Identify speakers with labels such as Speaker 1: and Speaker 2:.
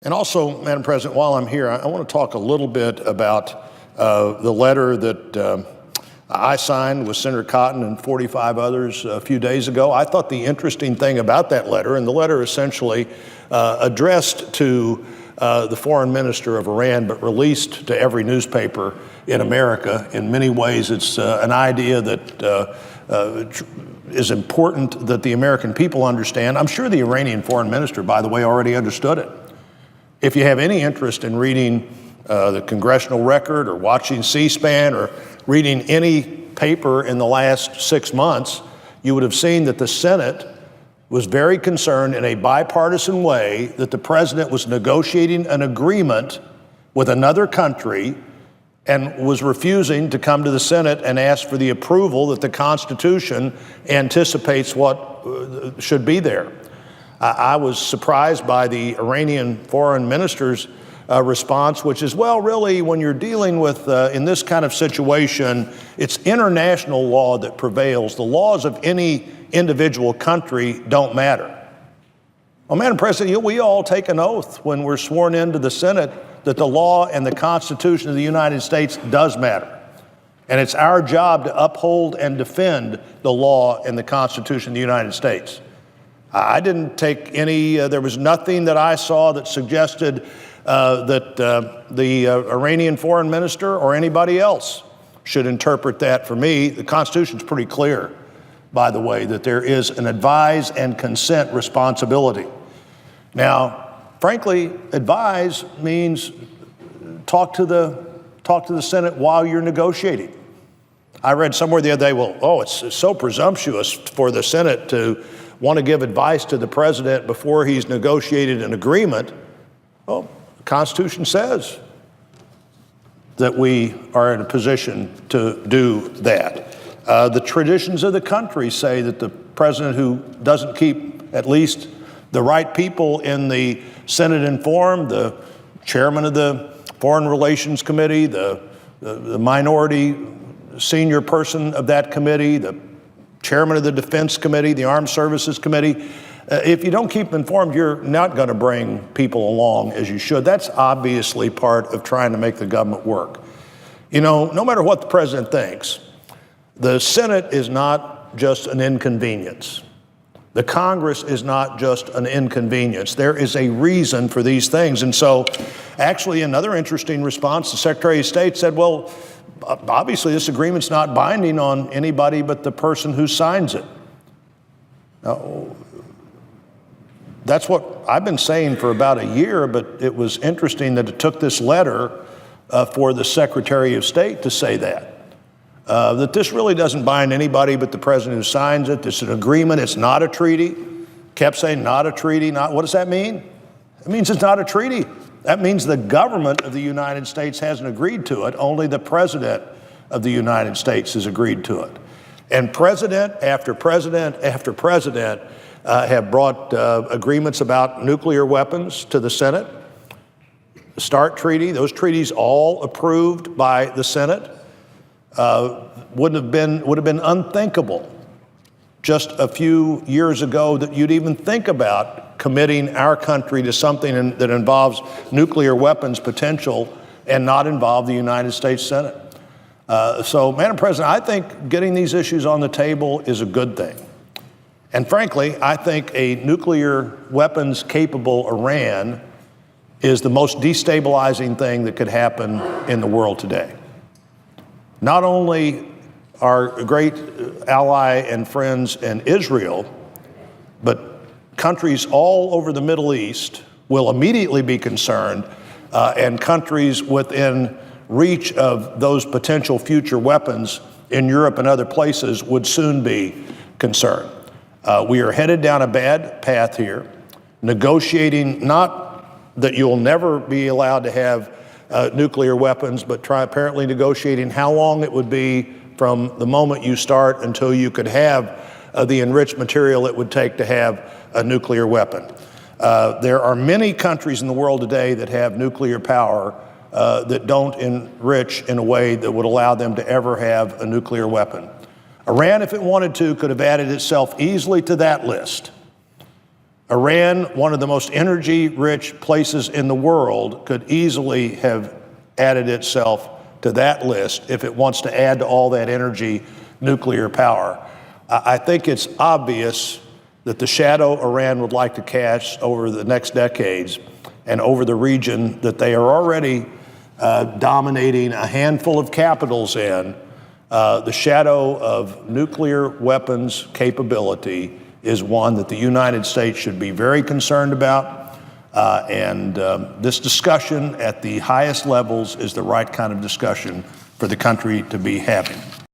Speaker 1: And also, Madam President, while I'm here, I want to talk a little bit about the letter that I signed with Senator Cotton and 45 others a few days ago. I thought the interesting thing about that letter, and the letter essentially addressed to the foreign minister of Iran, but released to every newspaper in America. In many ways, it's an idea that is important that the American people understand. I'm sure the Iranian foreign minister, by the way, already understood it. If you have any interest in reading the Congressional Record or watching C-SPAN or reading any paper in the last 6 months, you would have seen that the Senate was very concerned in a bipartisan way that the president was negotiating an agreement with another country and was refusing to come to the Senate and ask for the approval that the Constitution anticipates what should be there. I was surprised by the Iranian foreign minister's response, which is, well, really, when you're dealing with, in this kind of situation, it's international law that prevails. The laws of any individual country don't matter. Well, Madam President, we all take an oath when we're sworn into the Senate that the law and the Constitution of the United States does matter. And it's our job to uphold and defend the law and the Constitution of the United States. I didn't take any, there was nothing that I saw that suggested that the Iranian foreign minister or anybody else should interpret that for me. The Constitution's pretty clear, by the way, that there is an advise and consent responsibility. Now, frankly, advise means talk to the Senate while you're negotiating. I read somewhere the other day, it's so presumptuous for the Senate to want to give advice to the president before he's negotiated an agreement. Well, the Constitution says that we are in a position to do that. The traditions of the country say that the president who doesn't keep at least the right people in the Senate informed, the chairman of the Foreign Relations Committee, the minority senior person of that committee, the chairman of the Defense Committee, the Armed Services Committee. If you don't keep them informed, you're not going to bring people along as you should. That's obviously part of trying to make the government work. You know, no matter what the president thinks, the Senate is not just an inconvenience. The Congress is not just an inconvenience. There is a reason for these things. And so, actually, another interesting response, the Secretary of State said, well, obviously this agreement's not binding on anybody but the person who signs it. Now, that's what I've been saying for about a year, but it was interesting that it took this letter for the Secretary of State to say that this really doesn't bind anybody but the president who signs it. It's an agreement. It's not a treaty. Kept saying not a treaty. What does that mean? It means it's not a treaty. That means the government of the United States hasn't agreed to it. Only the president of the United States has agreed to it. And president after president after president have brought agreements about nuclear weapons to the Senate. The START treaty, those treaties all approved by the Senate. Would have been unthinkable just a few years ago that you'd even think about committing our country to something that involves nuclear weapons potential and not involve the United States Senate. So, Madam President, I think getting these issues on the table is a good thing. And frankly, I think a nuclear weapons capable Iran is the most destabilizing thing that could happen in the world today. Not only our great ally and friends in Israel, but countries all over the Middle East will immediately be concerned, and countries within reach of those potential future weapons in Europe and other places would soon be concerned. We are headed down a bad path here, negotiating not that you'll never be allowed to have nuclear weapons, but apparently negotiating how long it would be from the moment you start until you could have the enriched material it would take to have a nuclear weapon. There are many countries in the world today that have nuclear power that don't enrich in a way that would allow them to ever have a nuclear weapon. Iran, if it wanted to, could have added itself easily to that list. Iran, one of the most energy-rich places in the world, could easily have added itself to that list if it wants to add to all that energy nuclear power. I think it's obvious that the shadow Iran would like to cast over the next decades and over the region that they are already dominating a handful of capitals in, the shadow of nuclear weapons capability is one that the United States should be very concerned about. This discussion at the highest levels is the right kind of discussion for the country to be having.